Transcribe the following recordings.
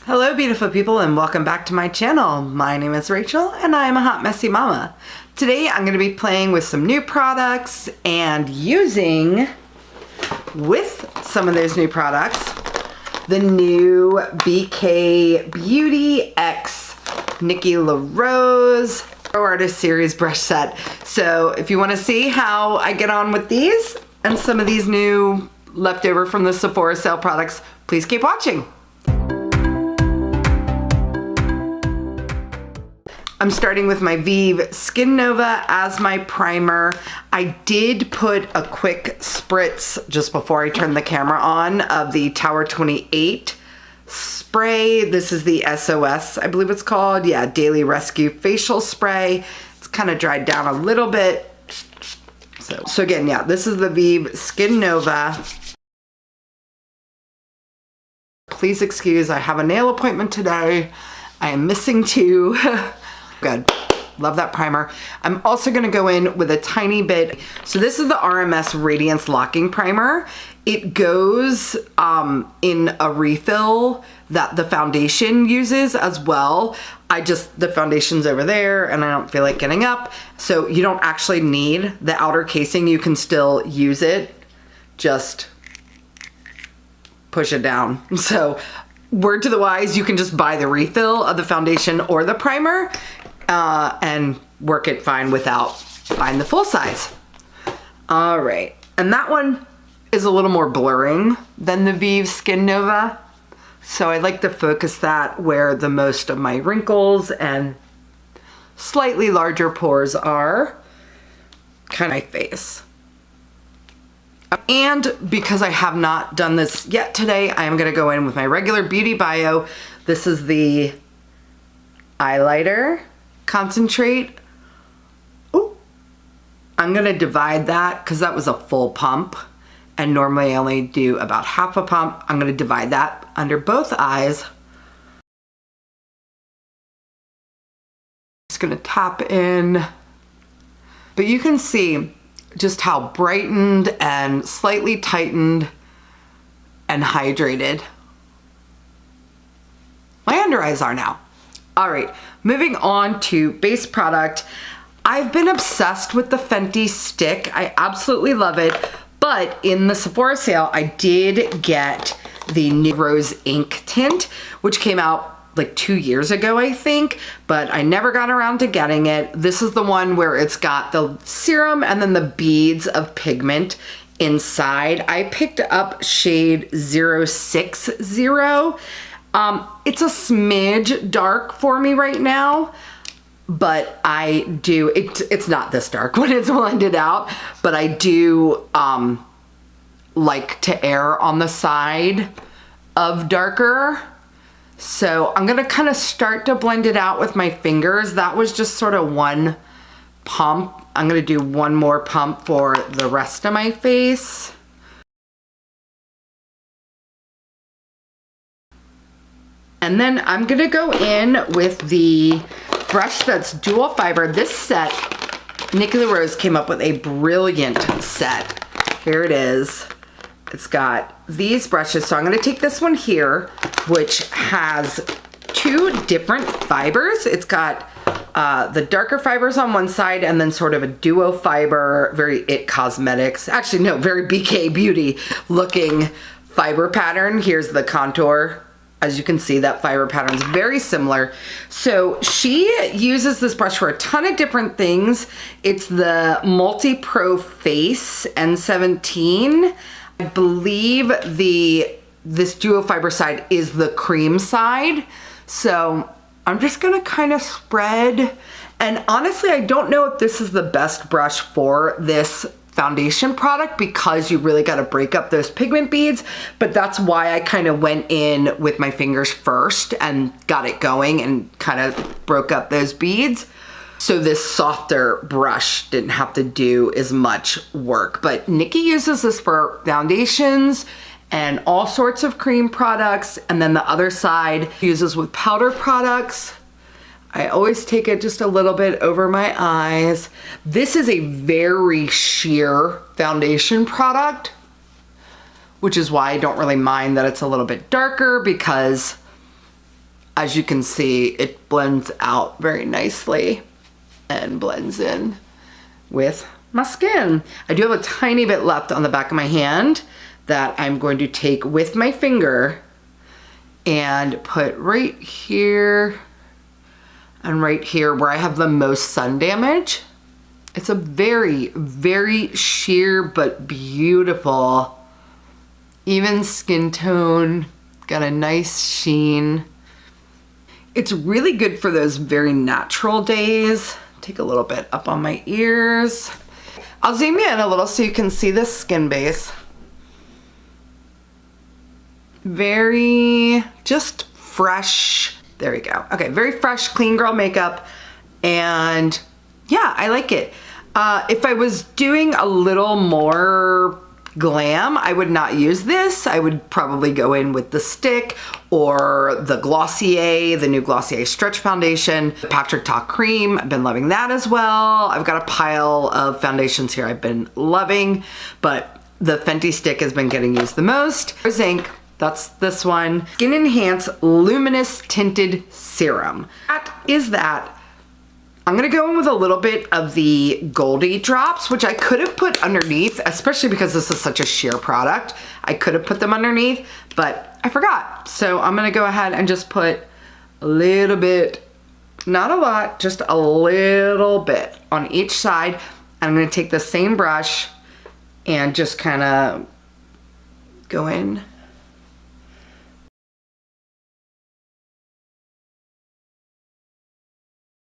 Hello beautiful people and welcome back to my channel. My name is Rachel and I am a hot messy mama. Today I'm going to be playing with some new products and using, with some of those new products, the new BK Beauty X Nikki LaRose Pro Artist Series brush set. So if you want to see how I get on with these and some of these new leftover from the Sephora sale products, please keep watching. I'm starting with my VIEVE Skin Nova as my primer. I did put a quick spritz just before I turned the camera on of the Tower 28 spray. This is the SOS, I believe it's called. Yeah, Daily Rescue Facial Spray. It's kind of dried down a little bit. So again, yeah, this is the VIEVE Skin Nova. Please excuse, I have a nail appointment today. I am missing two. Good. Love that primer. I'm also going to go in with a tiny bit. So this is the RMS Radiance Locking Primer. It goes in a refill that the foundation uses as well. The foundation's over there and I don't feel like getting up. So you don't actually need the outer casing. You can still use it. Just push it down. So word to the wise, you can just buy the refill of the foundation or the primer and work it fine without buying the full size. All right, and that one is a little more blurring than the VIEVE Skin Nova. So I like to focus that where the most of my wrinkles and slightly larger pores are, kind of my face. And because I have not done this yet today, I am gonna go in with my regular BEAUTYBIO. This is the Eyelighter Concentrate. Ooh. I'm gonna divide that because that was a full pump. And normally I only do about half a pump. I'm gonna divide that under both eyes. Just gonna tap in. But you can see just how brightened and slightly tightened and hydrated my under eyes are now. All right, moving on to base product. I've been obsessed with the Fenty stick. I absolutely love it. But in the Sephora sale, I did get the new Rose Ink tint, which came out like 2 years ago, I think, but I never got around to getting it. This is the one where it's got the serum and then the beads of pigment inside. I picked up shade 060. It's a smidge dark for me right now, but it's not this dark when it's blended out, but I do like to err on the side of darker. So I'm gonna kind of start to blend it out with my fingers. That was just sort of one pump. I'm gonna do one more pump for the rest of my face. And then I'm gonna go in with the brush that's dual fiber. This set, Nikki LaRose came up with a brilliant set. Here it is. It's got these brushes. So I'm gonna take this one here, which has two different fibers. It's got the darker fibers on one side and then sort of a duo fiber, very It Cosmetics. Actually, no, very BK Beauty looking fiber pattern. Here's the contour. As you can see, that fiber pattern is very similar. So she uses this brush for a ton of different things. It's the Multi Pro Face N17. I believe this duo fiber side is the cream side. So I'm just gonna kind of spread. And honestly, I don't know if this is the best brush for this foundation product because you really got to break up those pigment beads, but that's why I kind of went in with my fingers first and got it going and kind of broke up those beads. So this softer brush didn't have to do as much work. But Nikki uses this for foundations and all sorts of cream products. And then the other side uses with powder products. I always take it just a little bit over my eyes. This is a very sheer foundation product, which is why I don't really mind that it's a little bit darker because as you can see, it blends out very nicely and blends in with my skin. I do have a tiny bit left on the back of my hand that I'm going to take with my finger and put right here and right here where I have the most sun damage. It's a very, very sheer but beautiful, even skin tone, got a nice sheen. It's really good for those very natural days. Take a little bit up on my ears. I'll zoom you in a little so you can see this skin base. Very just fresh. There we go. Okay, very fresh, clean girl makeup. And yeah, I like it. If I was doing a little more glam, I would not use this. I would probably go in with the stick or the Glossier, the new Glossier Stretch Foundation, the Patrick Ta Cream. I've been loving that as well. I've got a pile of foundations here I've been loving, but the Fenty stick has been getting used the most. Zinc, that's this one. Skin Enhance Luminous Tinted Serum. That is that. I'm gonna go in with a little bit of the Goldie drops, which I could have put underneath, especially because this is such a sheer product. I could have put them underneath, but I forgot. So I'm gonna go ahead and just put a little bit, not a lot, just a little bit on each side. I'm gonna take the same brush and just kind of go in.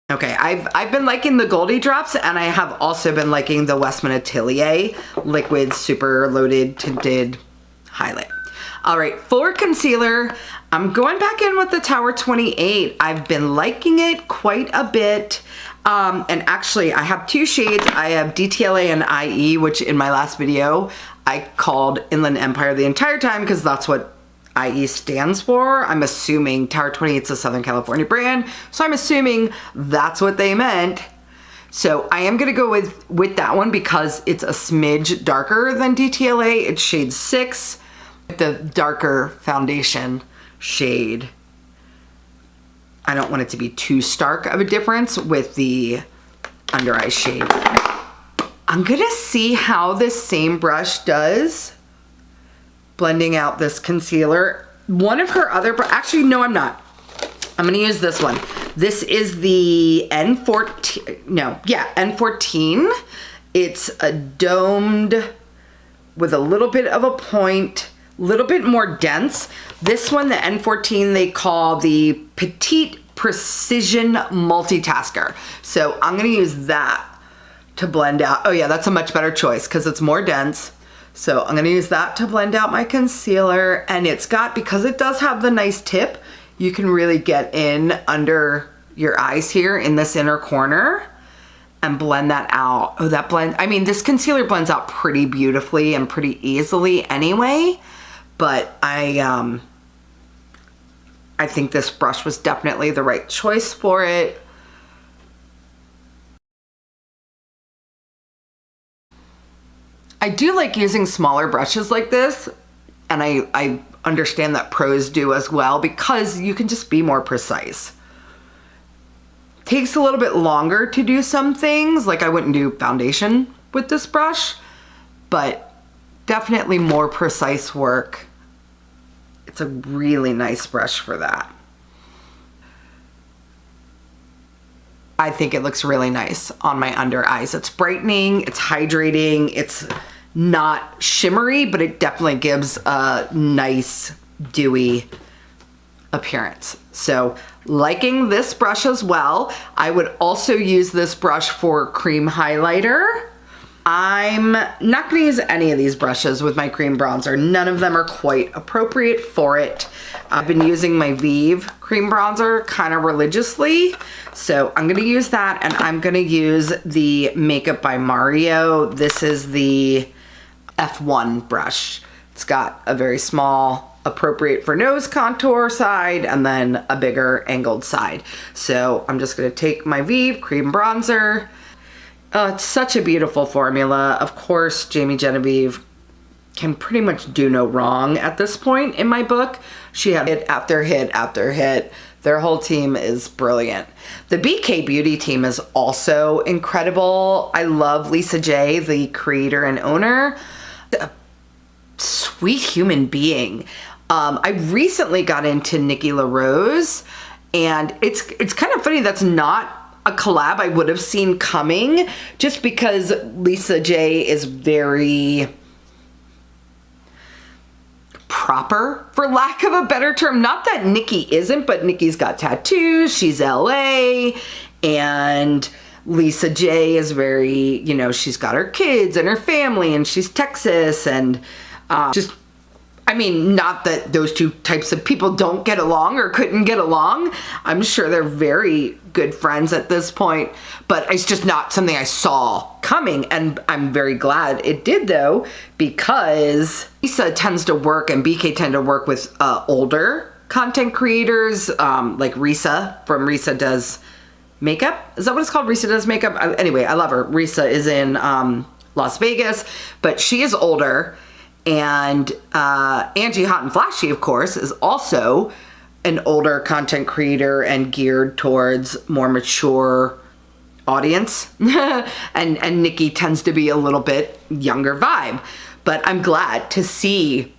Okay, I've been liking the Goldie drops, and I have also been liking the Westman Atelier Liquid Super Loaded Tinted Highlight. All right, for concealer, I'm going back in with the Tower 28. I've been liking it quite a bit. And actually, I have two shades. I have DTLA and IE, which in my last video, I called Inland Empire the entire time because that's what IE stands for. I'm assuming Tower 28 is a Southern California brand, so I'm assuming that's what they meant. So I am gonna go with that one because it's a smidge darker than DTLA. It's shade 6, the darker foundation shade. I don't want it to be too stark of a difference with the under eye shade. I'm gonna see how this same brush does blending out this concealer. One of her other, actually no I'm not. I'm gonna use this one. This is the N14. It's a domed with a little bit of a point, little bit more dense. This one, the N14, they call the Petite Precision Multitasker. So I'm gonna use that to blend out. Oh yeah, that's a much better choice because it's more dense. So I'm gonna use that to blend out my concealer, and it's got, because it does have the nice tip, you can really get in under your eyes here in this inner corner and blend that out. Oh, that blend, I mean, this concealer blends out pretty beautifully and pretty easily anyway, but I think this brush was definitely the right choice for it. I do like using smaller brushes like this, and I understand that pros do as well because you can just be more precise. Takes a little bit longer to do some things, like I wouldn't do foundation with this brush, but definitely more precise work. It's a really nice brush for that. I think it looks really nice on my under eyes. It's brightening, it's hydrating, it's not shimmery, but it definitely gives a nice dewy appearance. So liking this brush as well. I would also use this brush for cream highlighter. I'm not gonna use any of these brushes with my cream bronzer. None of them are quite appropriate for it. I've been using my VIEVE cream bronzer kind of religiously. So I'm gonna use that, and I'm gonna use the Makeup by Mario. This is the F1 brush. It's got a very small, appropriate for nose contour side, and then a bigger angled side. So I'm just gonna take my VIEVE cream bronzer. It's such a beautiful formula. Of course, Jamie Genevieve can pretty much do no wrong at this point in my book. She had hit after hit after hit. Their whole team is brilliant. The BK Beauty team is also incredible. I love Lisa J, the creator and owner. A sweet human being. I recently got into Nikki LaRose, and it's kind of funny that's not a collab I would have seen coming, just because Lisa J is very proper, for lack of a better term. Not that Nikki isn't, but Nikki's got tattoos, she's LA, and Lisa J is very, you know, she's got her kids and her family, and she's Texas, and just, I mean, not that those two types of people don't get along or couldn't get along. I'm sure they're very good friends at this point, but it's just not something I saw coming, and I'm very glad it did though, because Lisa tends to work, and BK tend to work with older content creators, like Risa from Risa Does Makeup. Is that what it's called? Risa Does Makeup? Anyway, I love her. Risa is in Las Vegas, but she is older. And Angie Hot and Flashy, of course, is also an older content creator and geared towards more mature audience. and Nikki tends to be a little bit younger vibe. But I'm glad to see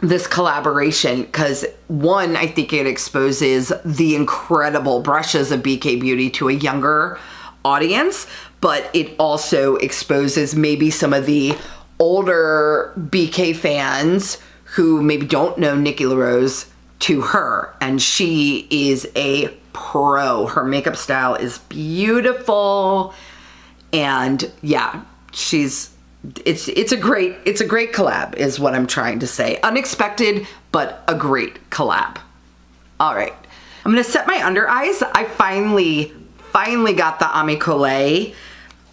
this collaboration, because one, I think it exposes the incredible brushes of BK Beauty to a younger audience, but it also exposes maybe some of the older BK fans who maybe don't know Nikki LaRose to her, and she is a pro. Her makeup style is beautiful, and yeah, it's a great collab is what I'm trying to say. Unexpected, but a great collab. All right, I'm gonna set my under eyes. I finally got the Amicole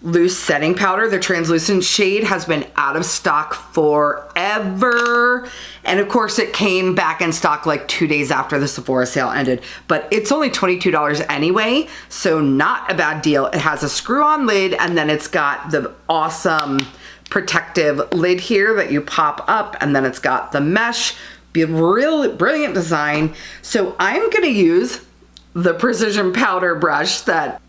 loose setting powder. The translucent shade has been out of stock forever, and of course it came back in stock like 2 days after the Sephora sale ended, but it's only $22 anyway, so not a bad deal. It has a screw-on lid, and then it's got the awesome protective lid here that you pop up, and then it's got the mesh. Be a real brilliant design. So I'm gonna use the precision powder brush that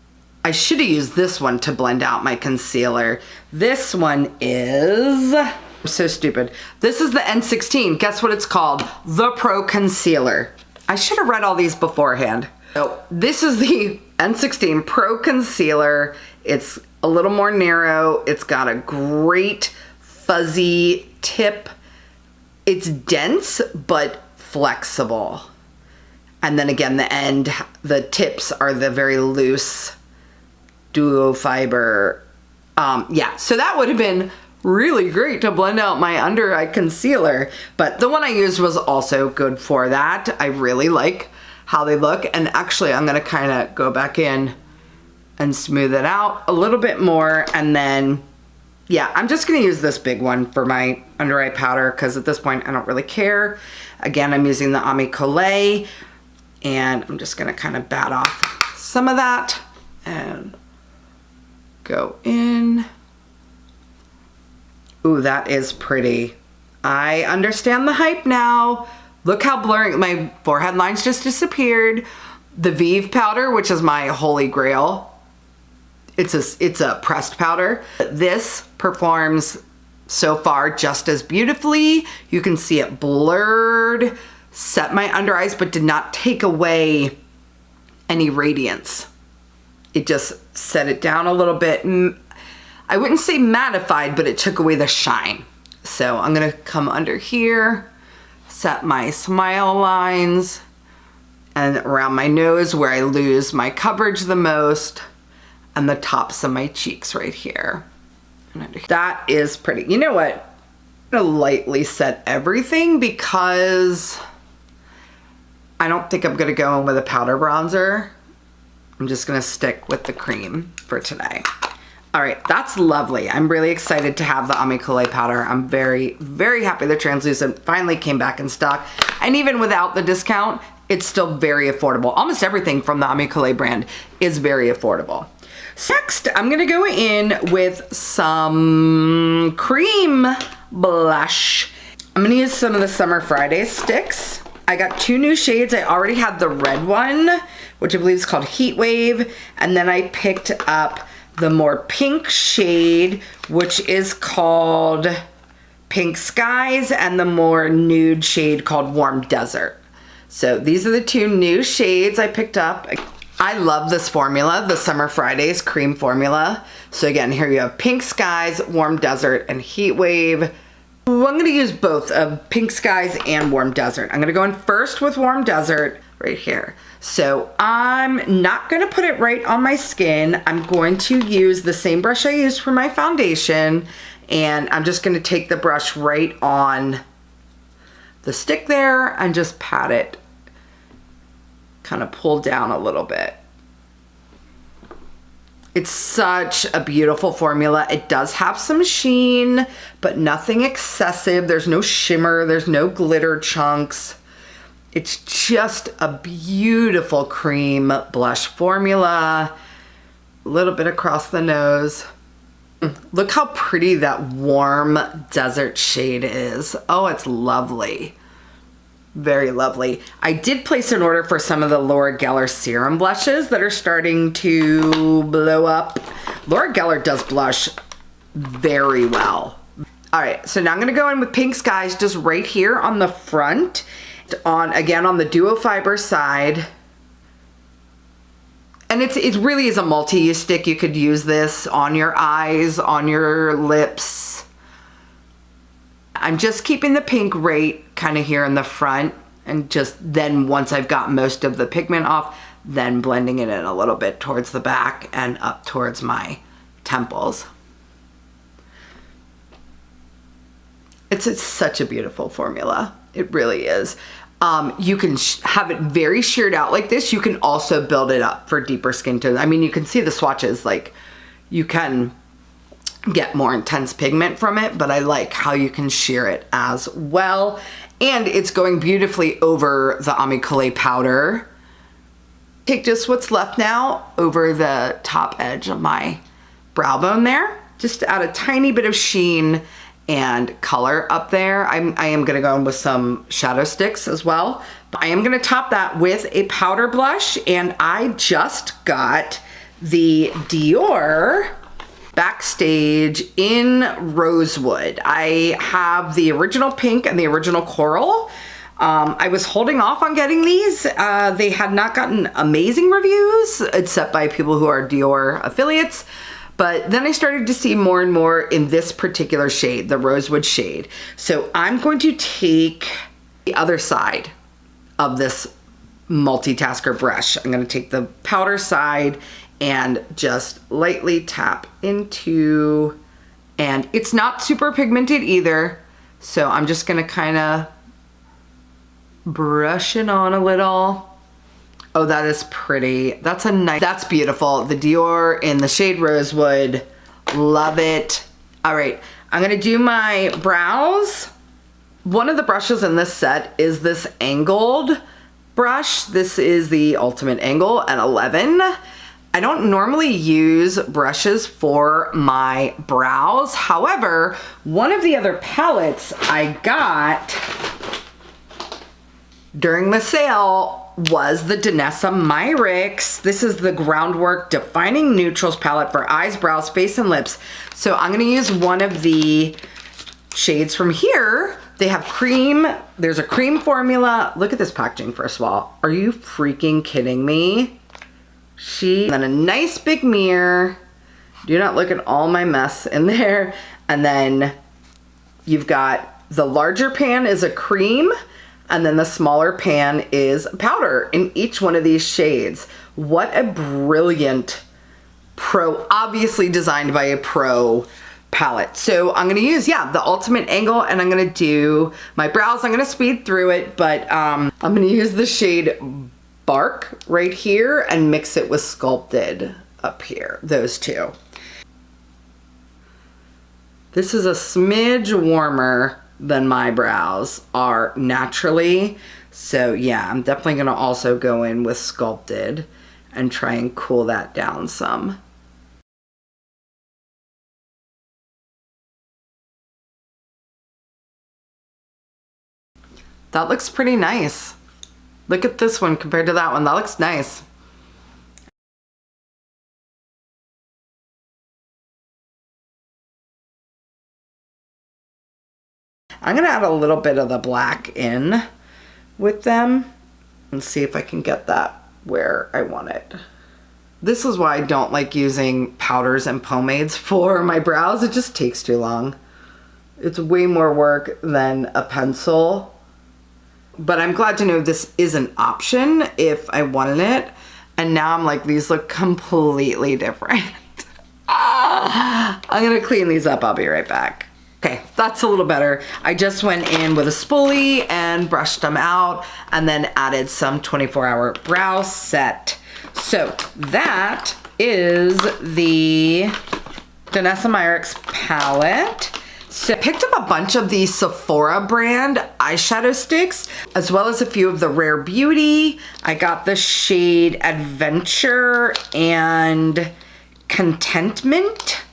I should have used this one to blend out my concealer. This one is, I'm so stupid. This is the N16. Guess what it's called? The Pro Concealer. I should have read all these beforehand. So this is the N16 Pro Concealer. It's a little more narrow. It's got a great fuzzy tip. It's dense, but flexible. And then again, the tips are the very loose duo fiber. Yeah, so that would have been really great to blend out my under eye concealer, but the one I used was also good for that. I really like how they look, and actually I'm gonna kind of go back in and smooth it out a little bit more, and then yeah, I'm just gonna use this big one for my under eye powder, because at this point I don't really care. Again, I'm using the Amicole, and I'm just gonna kind of bat off some of that and go in. Ooh, that is pretty. I understand the hype now. Look how blurry, my forehead lines just disappeared. The VIEVE powder, which is my holy grail. It's a pressed powder. This performs so far just as beautifully. You can see it blurred, set my under eyes, but did not take away any radiance. It just set it down a little bit. I wouldn't say mattified, but it took away the shine. So I'm gonna come under here, set my smile lines, and around my nose where I lose my coverage the most, and the tops of my cheeks right here. And under here. That is pretty. You know what? I'm gonna lightly set everything, because I don't think I'm gonna go in with a powder bronzer. I'm just gonna stick with the cream for today. All right, that's lovely. I'm really excited to have the Amicole powder. I'm very, very happy the translucent finally came back in stock. And even without the discount, it's still very affordable. Almost everything from the Amicole brand is very affordable. So next, I'm gonna go in with some cream blush. I'm gonna use some of the Summer Friday sticks. I got 2 new shades. I already had the red one, which I believe is called Heat Wave. And then I picked up the more pink shade, which is called Pink Skies, and the more nude shade called Warm Desert. So these are the 2 new shades I picked up. I love this formula, the Summer Fridays cream formula. So again, here you have Pink Skies, Warm Desert, and Heat Wave. Ooh, I'm gonna use both of Pink Skies and Warm Desert. I'm gonna go in first with Warm Desert right here. So I'm not gonna put it right on my skin. I'm going to use the same brush I used for my foundation, and I'm just gonna take the brush right on the stick there and just pat it, kind of pull down a little bit. It's such a beautiful formula. It does have some sheen, but nothing excessive. There's no shimmer, there's no glitter chunks. It's just a beautiful cream blush formula. A little bit across the nose. Look how pretty that Warm Desert shade is. Oh, it's lovely. Very lovely. I did place an order for some of the Laura Geller serum blushes that are starting to blow up. Laura Geller does blush very well. All right, so now I'm gonna go in with Pink Skies just right here on the front, again on the duo fiber side. And it really is a multi-use stick. You could use this on your eyes, on your lips. I'm just keeping the pink right kind of here in the front, and just then once I've got most of the pigment off, then blending it in a little bit towards the back and up towards my temples. It's such a beautiful formula. It really is. You can have it very sheared out like this. You can also build it up for deeper skin tones. I mean, you can see the swatches, like you can get more intense pigment from it, but I like how you can shear it as well. And it's going beautifully over the Amicale powder. Take just what's left now over the top edge of my brow bone there, just to add a tiny bit of sheen and color up there. I am gonna go in with some shadow sticks as well. But I am gonna top that with a powder blush, and I just got the DIOR Backstage in Rosewood. I have the original pink and the original coral. I was holding off on getting these. They had not gotten amazing reviews, except by people who are DIOR affiliates. But then I started to see more and more in this particular shade, the Rosewood shade. So I'm going to take the other side of this multitasker brush. I'm gonna take the powder side and just lightly tap into, and it's not super pigmented either. So I'm just gonna kind of brush it on a little. Oh, that is pretty. That's a nice, that's beautiful. The DIOR in the shade Rosewood, love it. All right, I'm gonna do my brows. One of the brushes in this set is this angled brush. This is the Ultimate Angle at 11. I don't normally use brushes for my brows. However, one of the other palettes I got during the sale was the DANESSA MYRICKS. This is the Groundwork Defining Neutrals palette for eyes, brows, face, and lips. So I'm gonna use one of the shades from here. They have cream, there's a cream formula. Look at this packaging first of all. Are you freaking kidding me? Then a nice big mirror. Do not look at all my mess in there. And then you've got the larger pan is a cream, and then the smaller pan is powder in each one of these shades. What a brilliant pro, obviously designed by a pro palette. So I'm gonna use, yeah, the Ultimate Angle, and I'm gonna do my brows. I'm gonna speed through it, but I'm gonna use the shade Bark right here and mix it with Sculpted up here, those two. This is a smidge warmer than my brows are naturally. So yeah, I'm definitely gonna also go in with Sculpted and try and cool that down some. That looks pretty nice. Look at this one compared to that one. That looks nice. I'm gonna add a little bit of the black in with them and see if I can get that where I want it. This is why I don't like using powders and pomades for my brows. It just takes too long. It's way more work than a pencil. But I'm glad to know this is an option if I wanted it. And now I'm like, these look completely different. I'm gonna clean these up. I'll be right back. Okay, that's a little better. I just went in with a spoolie and brushed them out and then added some 24-hour brow set. So that is the DANESSA MYRICKS palette. So I picked up a bunch of the Sephora brand eyeshadow sticks, as well as a few of the Rare Beauty. I got the shade Adventure and Contentment.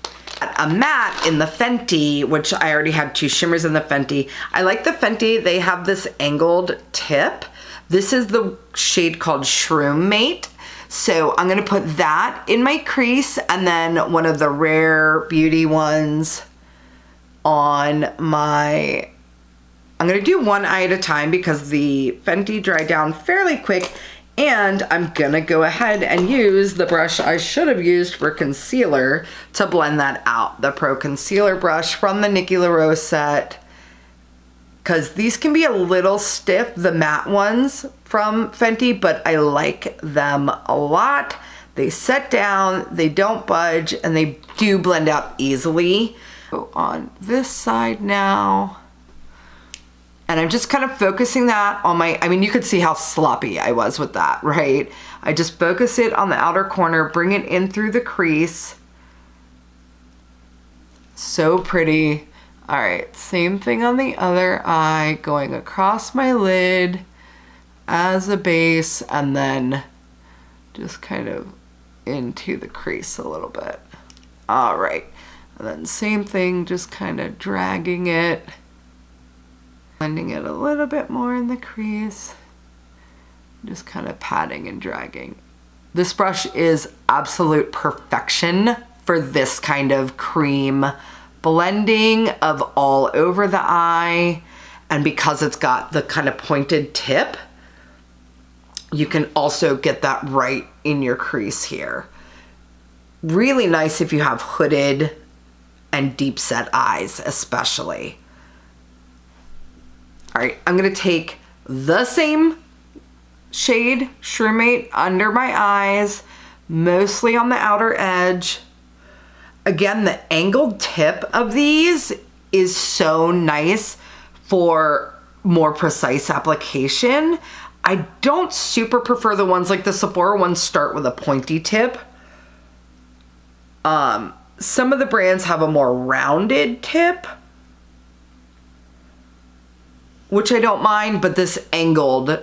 A matte in the Fenty, which I already had 2 shimmers in the Fenty. I like the Fenty. They have this angled tip. This is the shade called Shroom Mate. So I'm gonna put that in my crease and then one of the Rare Beauty ones on my, I'm gonna do one eye at a time because the Fenty dried down fairly quick, and I'm gonna go ahead and use the brush I should have used for concealer to blend that out. The Pro Concealer brush from the Nikki set, because these can be a little stiff, the matte ones from Fenty, but I like them a lot. They set down, they don't budge, and they do blend out easily. So on this side now, and I'm just kind of focusing that on my, I mean, you could see how sloppy I was with that, right? I just focus it on the outer corner, bring it in through the crease. So pretty. All right, same thing on the other eye, going across my lid as a base and then just kind of into the crease a little bit. All right, and then same thing, just kind of dragging it. Blending it a little bit more in the crease, just kind of patting and dragging. This brush is absolute perfection for this kind of cream blending of all over the eye, and because it's got the kind of pointed tip, you can also get that right in your crease here. Really nice if you have hooded and deep set eyes especially. All right, I'm gonna take the same shade, Shroom Mate, under my eyes, mostly on the outer edge. Again, the angled tip of these is so nice for more precise application. I don't super prefer the ones like the Sephora ones start with a pointy tip. Some of the brands have a more rounded tip, which I don't mind, but this angled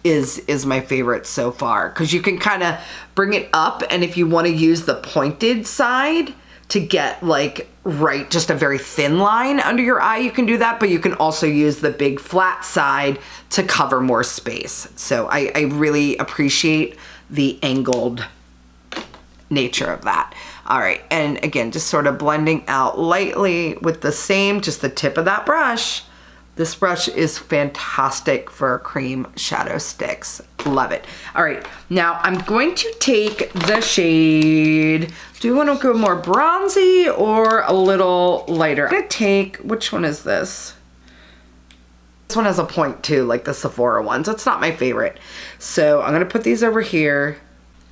is my favorite so far, because you can kind of bring it up, and if you want to use the pointed side to get like right, just a very thin line under your eye, you can do that, but you can also use the big flat side to cover more space. So I really appreciate the angled nature of that. All right, and again, just sort of blending out lightly with the same, just the tip of that brush. This brush is fantastic for cream shadow sticks. Love it. All right, now I'm going to take the shade, do you want to go more bronzy or a little lighter? I'm gonna take, which one is this? This one has a point too, like the Sephora ones. It's not my favorite. So I'm gonna put these over here.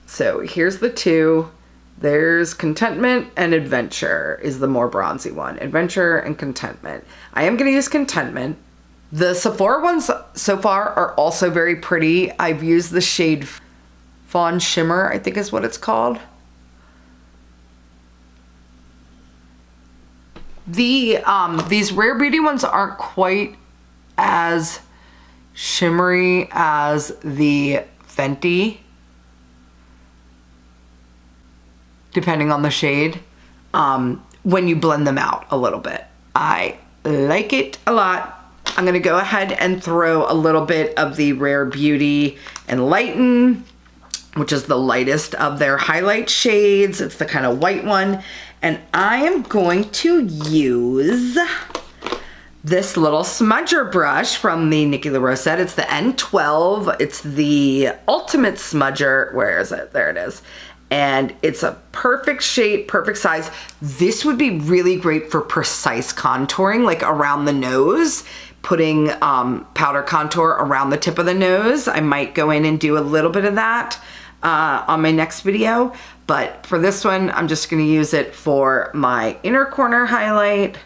So here's the two. There's Contentment and Adventure is the more bronzy one. Adventure and Contentment. I am gonna use Contentment. The Sephora ones so far are also very pretty. I've used the shade Fawn Shimmer, I think is what it's called. These Rare Beauty ones aren't quite as shimmery as the Fenty, depending on the shade, when you blend them out a little bit. I like it a lot. I'm gonna go ahead and throw a little bit of the Rare Beauty Enlighten, which is the lightest of their highlight shades. It's the kind of white one. And I am going to use this little smudger brush from the Nikki set. It's the N12. It's the ultimate smudger. Where is it? There it is. And it's a perfect shape, perfect size. This would be really great for precise contouring, like around the nose, putting powder contour around the tip of the nose. I might go in and do a little bit of that on my next video. But for this one, I'm just gonna use it for my inner corner highlight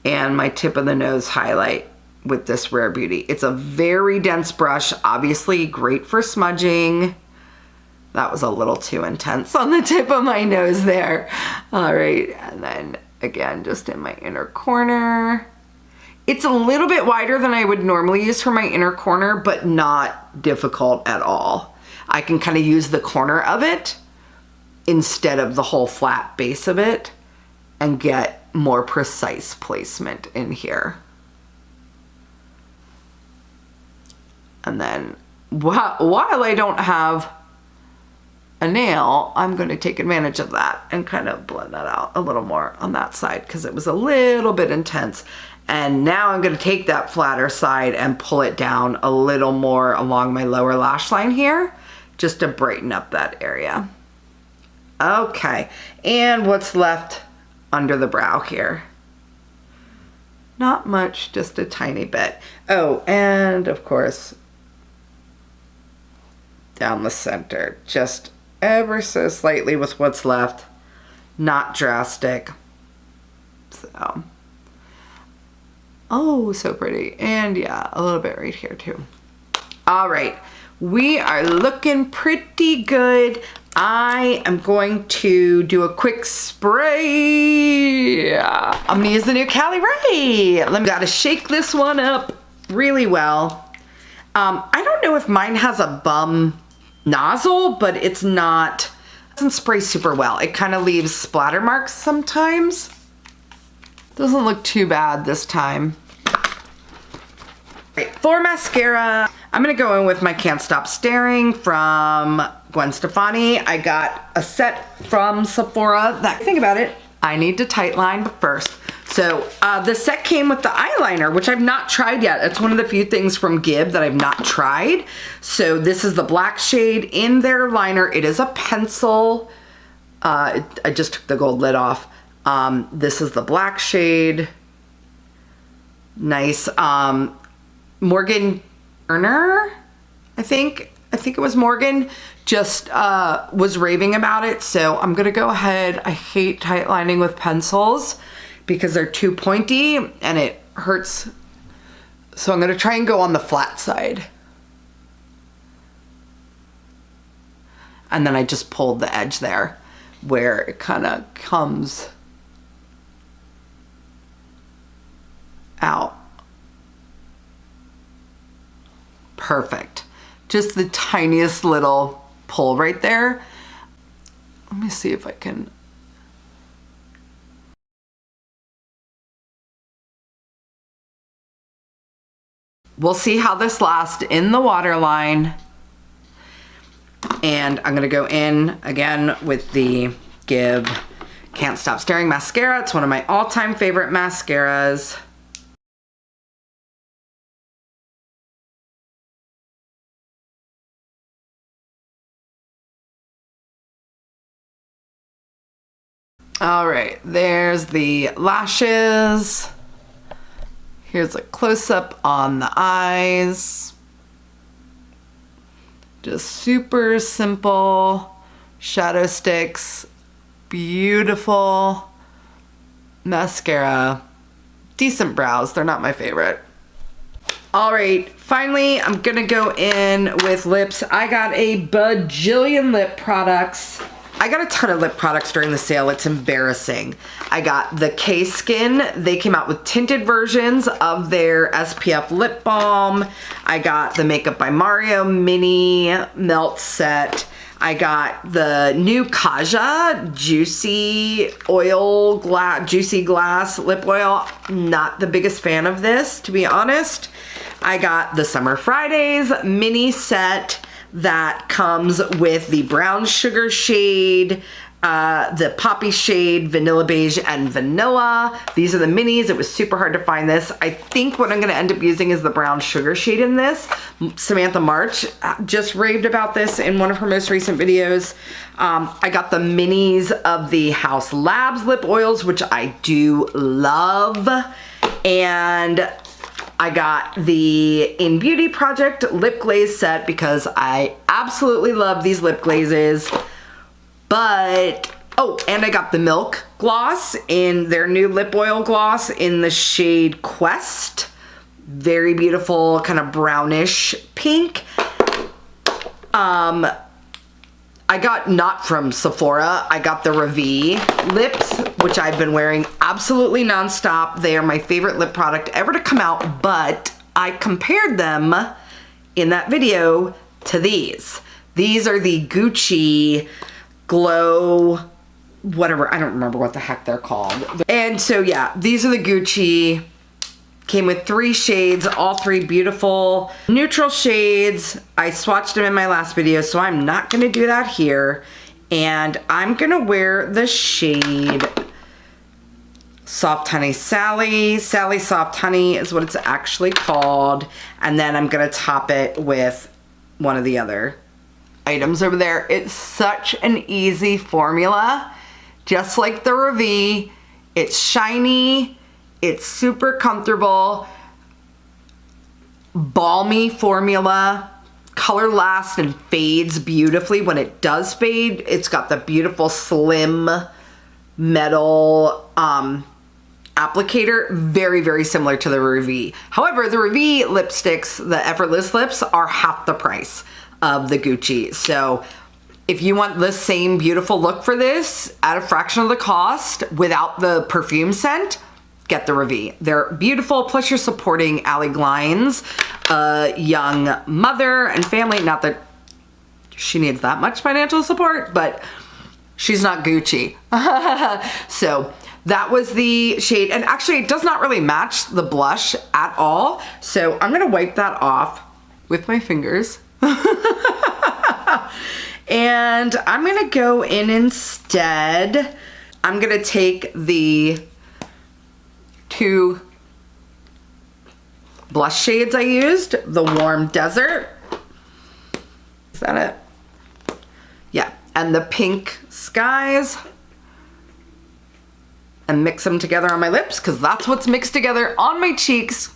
and my tip of the nose highlight with this Rare Beauty. It's a very dense brush, obviously great for smudging. That was a little too intense on the tip of my nose there. All right, and then again, just in my inner corner. It's a little bit wider than I would normally use for my inner corner, but not difficult at all. I can kind of use the corner of it instead of the whole flat base of it and get more precise placement in here. And then while I don't have a nail, I'm going to take advantage of that and kind of blend that out a little more on that side because it was a little bit intense. And now I'm going to take that flatter side and pull it down a little more along my lower lash line here, just to brighten up that area. Okay, and what's left under the brow here? Not much, just a tiny bit. Oh, and of course, down the center, just ever so slightly with what's left, not drastic. So, oh, so pretty. And yeah, a little bit right here too. All right. We are looking pretty good. I am going to do a quick spray. I'm gonna use the new Cali Ray. Gotta shake this one up really well. I don't know if mine has a bum nozzle, but it doesn't spray super well. It kind of leaves splatter marks sometimes. Doesn't look too bad this time. Right, for mascara, I'm gonna go in with my Can't Stop Staring from Gwen Stefani. I got a set from Sephora that, think about it, I need to tightline first. So the set came with the eyeliner, which I've not tried yet. It's one of the few things from VIEVE that I've not tried. So this is the black shade in their liner. It is a pencil. I just took the gold lid off. This is the black shade. Nice. Morgan Turner, I think it was Morgan, just was raving about it. So I'm gonna go ahead. I hate tightlining with pencils because they're too pointy and it hurts. So I'm gonna try and go on the flat side. And then I just pulled the edge there where it kind of comes out. Perfect. Just the tiniest little pull right there. Let me see if I can. We'll see how this lasts in the waterline. And I'm gonna go in again with the VIEVE Can't Stop Staring mascara. It's one of my all-time favorite mascaras. All right, there's the lashes. Here's a close-up on the eyes. Just super simple shadow sticks, beautiful mascara, decent brows. They're not my favorite. All right, finally, I'm gonna go in with lips. I got a bajillion lip products. I got a ton of lip products during the sale. It's embarrassing. I got the K-Skin. They came out with tinted versions of their SPF lip balm. I got the Makeup by Mario mini melt set. I got the new Kaja Juicy Glass Lip Oil. Not the biggest fan of this, to be honest. I got the Summer Fridays mini set that comes with the brown sugar shade, the poppy shade, vanilla beige, and vanilla. These are the minis. It was super hard to find this. I think what I'm gonna end up using is the brown sugar shade in this. Samantha March just raved about this in one of her most recent videos. I got the minis of the House Labs lip oils, which I do love. And I got the In Beauty Project lip glaze set because I absolutely love these lip glazes. But, oh, and I got the Milk gloss in their new lip oil gloss in the shade Quest. Very beautiful, kind of brownish pink. I got, not from Sephora, I got the VIEVE lips, which I've been wearing absolutely nonstop. They are my favorite lip product ever to come out, but I compared them in that video to these. These are the Gucci Glow, whatever, I don't remember what the heck they're called. And so yeah, these are the Gucci. Came with 3 shades, all 3 beautiful neutral shades. I swatched them in my last video, so I'm not gonna do that here. And I'm gonna wear the shade Soft Honey Sally. Sally Soft Honey is what it's actually called. And then I'm gonna top it with one of the other items over there. It's such an easy formula, just like the VIEVE. It's shiny, it's super comfortable, balmy formula. Color lasts and fades beautifully. When it does fade, it's got the beautiful slim metal applicator, very, very similar to the VIEVE. However, the VIEVE lipsticks, the Effortless Lips, are half the price of the Gucci. So if you want the same beautiful look for this at a fraction of the cost without the perfume scent, get the VIEVE. They're beautiful, plus you're supporting Allie Glines, a young mother and family. Not that she needs that much financial support, but she's not Gucci. So that was the shade, and actually it does not really match the blush at all. So I'm gonna wipe that off with my fingers. And I'm gonna go in instead. I'm gonna take the 2 blush shades I used, the Warm Desert. Is that it? Yeah, and the Pink Skies. And mix them together on my lips, because that's what's mixed together on my cheeks.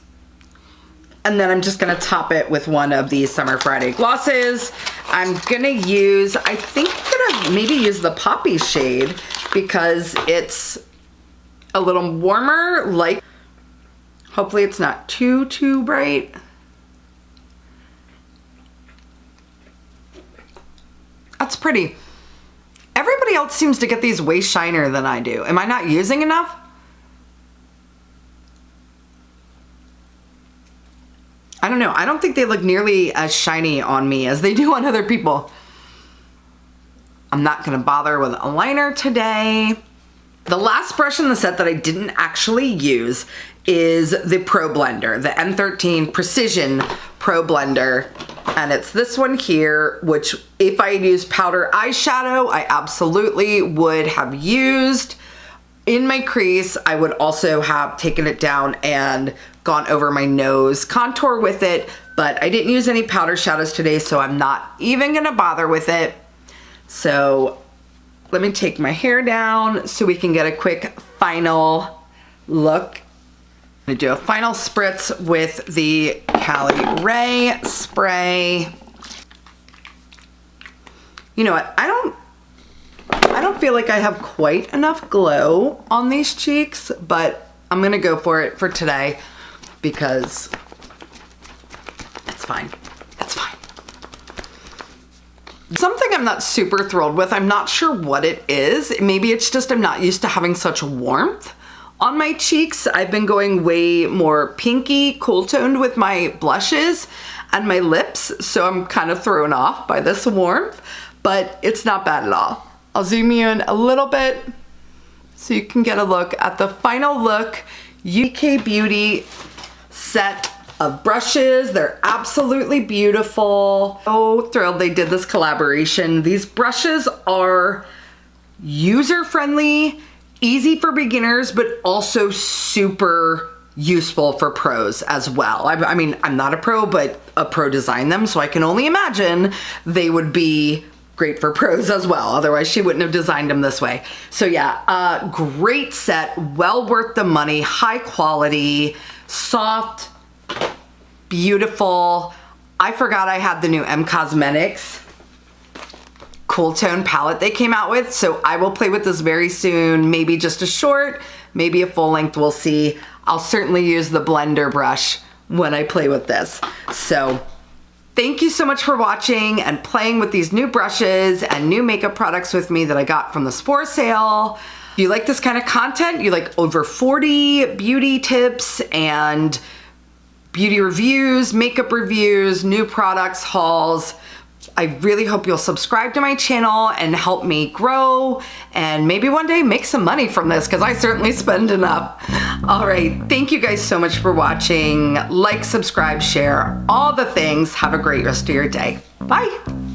And then I'm just gonna top it with one of these Summer Friday glosses. I'm gonna use, I think I'm gonna maybe use the Poppy shade because it's a little warmer, like, hopefully it's not too bright. That's pretty. Everybody else seems to get these way shinier than I do. Am I not using enough? I don't know. I don't think they look nearly as shiny on me as they do on other people. I'm not gonna bother with a liner today. The last brush in the set that I didn't actually use is the Pro Blender, the M13 Precision Pro Blender. And it's this one here, which if I had used powder eyeshadow, I absolutely would have used. In my crease, I would also have taken it down and gone over my nose contour with it, but I didn't use any powder shadows today, so I'm not even gonna bother with it. So let me take my hair down so we can get a quick final look. I'm gonna do a final spritz with the Cali Ray spray. You know what, I don't feel like I have quite enough glow on these cheeks, but I'm gonna go for it for today because it's fine. It's fine. Something I'm not super thrilled with, I'm not sure what it is. Maybe it's just I'm not used to having such warmth on my cheeks. I've been going way more pinky, cool toned with my blushes and my lips, so I'm kind of thrown off by this warmth. but it's not bad at all. I'll zoom you in a little bit so you can get a look at the final look. UK Beauty set of brushes. They're absolutely beautiful. So thrilled they did this collaboration. These brushes are user-friendly, easy for beginners, but also super useful for pros as well. I mean, I'm not a pro, but a pro designed them, so I can only imagine they would be great for pros as well. Otherwise, she wouldn't have designed them this way. So yeah, great set, well worth the money, high quality, soft, beautiful. I forgot I had the new Cosmetics Cool Tone palette they came out with, so I will play with this very soon. Maybe just a short, maybe a full length, we'll see. I'll certainly use the blender brush when I play with this. So thank you so much for watching and playing with these new brushes and new makeup products with me that I got from the Sephora sale. If you like this kind of content, you like over 40 beauty tips and beauty reviews, makeup reviews, new products, hauls, I really hope you'll subscribe to my channel and help me grow and maybe one day make some money from this, because I certainly spend enough. All right, thank you guys so much for watching. Like, subscribe, share, all the things. Have a great rest of your day. Bye.